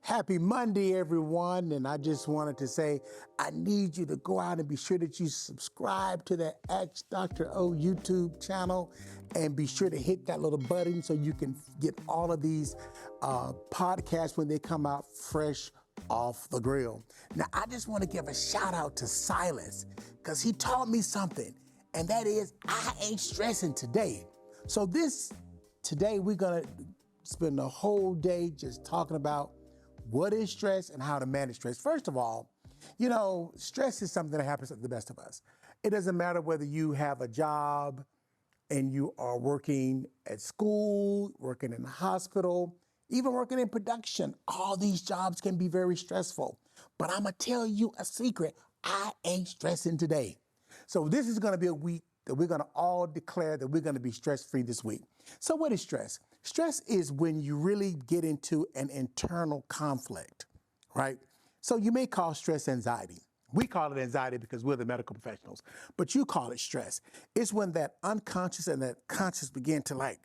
Happy Monday, everyone. And I just wanted to say, I need you to go out and be sure that you subscribe to that Ask Dr. O YouTube channel and be sure to hit that little button so you can get all of these podcasts when they come out fresh off the grill. Now, I just want to give a shout out to Silas because he taught me something, and that is I ain't stressing today. So today we're going to spend the whole day just talking about what is stress and how to manage stress. First of all, stress is something that happens to the best of us. It doesn't matter whether you have a job and you are working at school, working in the hospital, even working in production. All these jobs can be very stressful. But I'm going to tell you a secret. I ain't stressing today. So this is going to be a week that we're going to all declare that we're going to be stress-free this week. So what is stress? Stress is when you really get into an internal conflict, right? So you may call stress anxiety. We call it anxiety because we're the medical professionals, but you call it stress. It's when that unconscious and that conscious begin to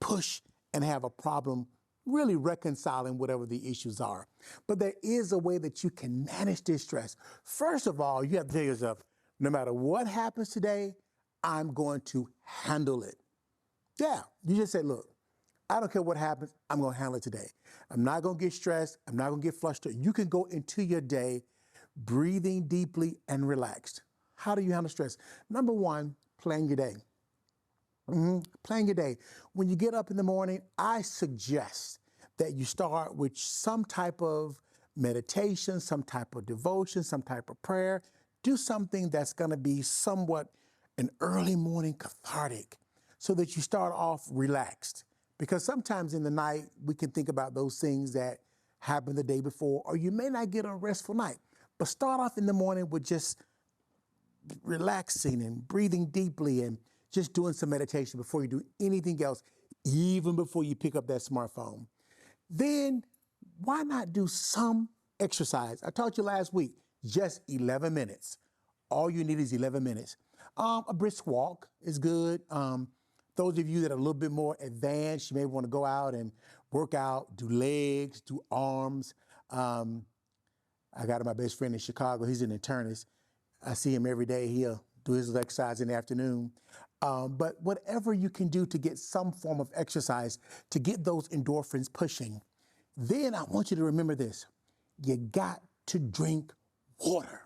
push and have a problem really reconciling whatever the issues are. But there is a way that you can manage this stress. First of all, you have to tell yourself, no matter what happens today, I'm going to handle it. Yeah, you just say, look, I don't care what happens, I'm going to handle it today. I'm not going to get stressed. I'm not going to get flustered. You can go into your day breathing deeply and relaxed. How do you handle stress? Number one, plan your day. Plan your day. When you get up in the morning, I suggest that you start with some type of meditation, some type of devotion, some type of prayer. Do something that's going to be somewhat an early morning cathartic so that you start off relaxed. Because sometimes in the night, we can think about those things that happened the day before, or you may not get a restful night. But start off in the morning with just relaxing and breathing deeply and just doing some meditation before you do anything else, even before you pick up that smartphone. Then why not do some exercise? I taught you last week, just 11 minutes. All you need is 11 minutes. A brisk walk is good. Those of you that are a little bit more advanced, you may want to go out and work out, do legs, do arms. I got my best friend in Chicago. He's an internist. I see him every day. He'll do his exercise in the afternoon. But whatever you can do to get some form of exercise, to get those endorphins pushing, then I want you to remember this. You got to drink water.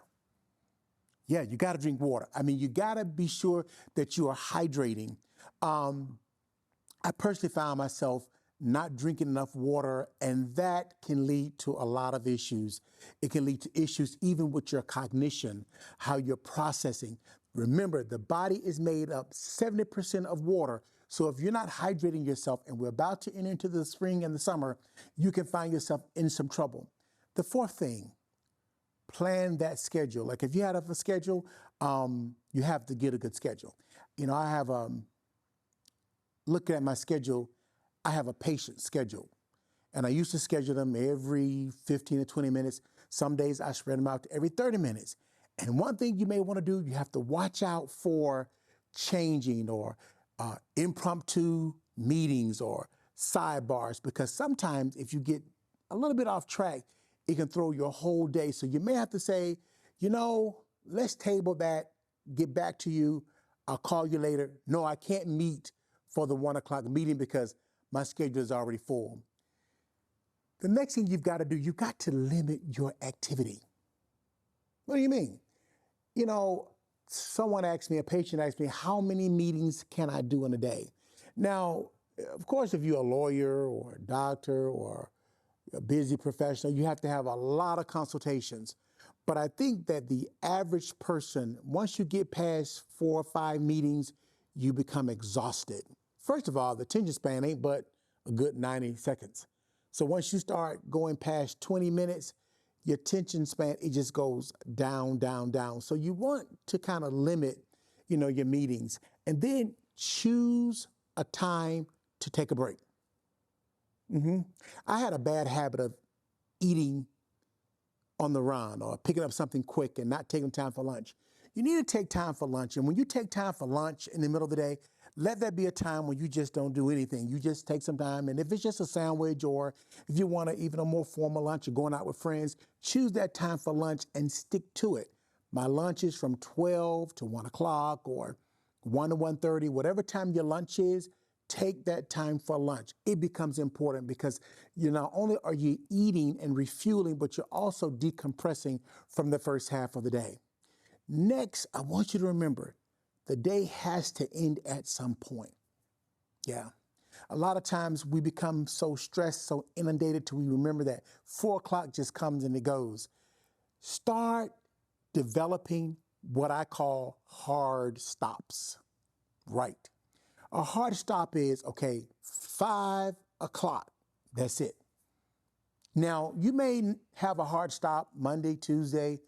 Yeah, you got to drink water. I mean, you got to be sure that you are hydrating. I personally found myself not drinking enough water, and that can lead to a lot of issues. It can lead to issues even with your cognition, how you're processing. Remember, the body is made up 70% of water. So if you're not hydrating yourself, and we're about to enter into the spring and the summer, you can find yourself in some trouble. The fourth thing, plan that schedule. Like if you have a schedule, you have to get a good schedule. I have, looking at my schedule, I have a patient schedule. And I used to schedule them every 15 to 20 minutes. Some days I spread them out to every 30 minutes. And one thing you may want to do, you have to watch out for changing or impromptu meetings or sidebars, because sometimes if you get a little bit off track, it can throw your whole day. So you may have to say, let's table that, get back to you. I'll call you later. No, I can't meet for the 1 o'clock meeting because my schedule is already full. The next thing you've got to do, you've got to limit your activity. What do you mean? Someone asked me, a patient asked me, how many meetings can I do in a day? Now, of course, if you're a lawyer or a doctor or a busy professional, you have to have a lot of consultations. But I think that the average person, once you get past 4 or 5 meetings, you become exhausted. First of all, the attention span ain't but a good 90 seconds. So once you start going past 20 minutes, your attention span, it just goes down, down, down. So you want to kind of limit, your meetings, and then choose a time to take a break. I had a bad habit of eating on the run or picking up something quick and not taking time for lunch. You need to take time for lunch. And when you take time for lunch in the middle of the day, Let that be a time when you just don't do anything. You just take some time, and if it's just a sandwich, or if you want even a more formal lunch or going out with friends, choose that time for lunch and stick to it. My lunch is from 12 to 1 o'clock or 1 to 1:30, whatever time your lunch is. Take that time for lunch. It becomes important because you not only are you eating and refueling, but you're also decompressing from the first half of the day. Next, I want you to remember the day has to end at some point. Yeah. A lot of times we become so stressed, so inundated till we remember that 4 o'clock just comes and it goes. Start developing what I call hard stops. Right. A hard stop is, okay, 5 o'clock. That's it. Now, you may have a hard stop Monday, Tuesday,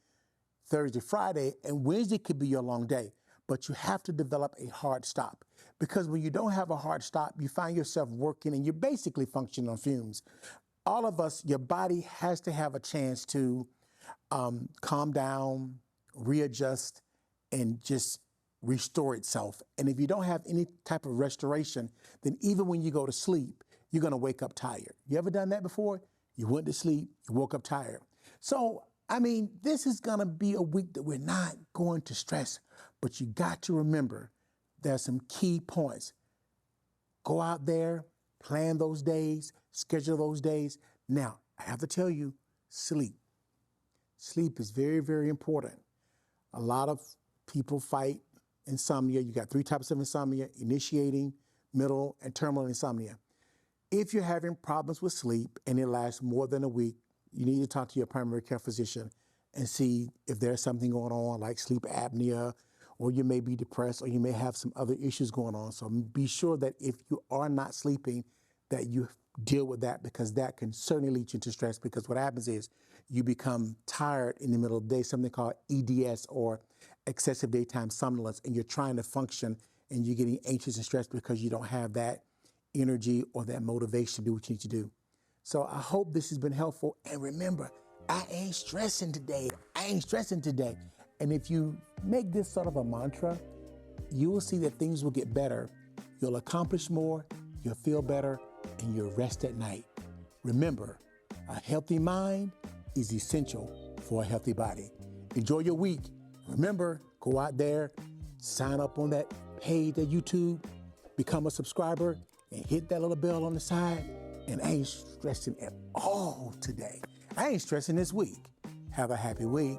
Thursday, Friday, and Wednesday could be your long day, but you have to develop a hard stop, because when you don't have a hard stop, you find yourself working and you're basically functioning on fumes. All of us, your body has to have a chance to calm down, readjust, and just restore itself. And if you don't have any type of restoration, then even when you go to sleep, you're going to wake up tired. You ever done that before? You went to sleep, you woke up tired. So, I mean, this is going to be a week that we're not going to stress, but you got to remember there's some key points. Go out there, plan those days, schedule those days. Now, I have to tell you, sleep. Sleep is very, very important. A lot of people fight insomnia. You got 3 types of insomnia: initiating, middle, and terminal insomnia. If you're having problems with sleep and it lasts more than a week, you need to talk to your primary care physician and see if there's something going on like sleep apnea, or you may be depressed, or you may have some other issues going on. So be sure that if you are not sleeping, that you deal with that, because that can certainly lead you into stress, because what happens is you become tired in the middle of the day, something called EDS, or excessive daytime somnolence, and you're trying to function and you're getting anxious and stressed because you don't have that energy or that motivation to do what you need to do. So I hope this has been helpful. And remember, I ain't stressing today. I ain't stressing today. And if you make this sort of a mantra, you will see that things will get better. You'll accomplish more, you'll feel better, and you'll rest at night. Remember, a healthy mind is essential for a healthy body. Enjoy your week. Remember, go out there, sign up on that page at YouTube, become a subscriber, and hit that little bell on the side. And I ain't stressing at all today. I ain't stressing this week. Have a happy week.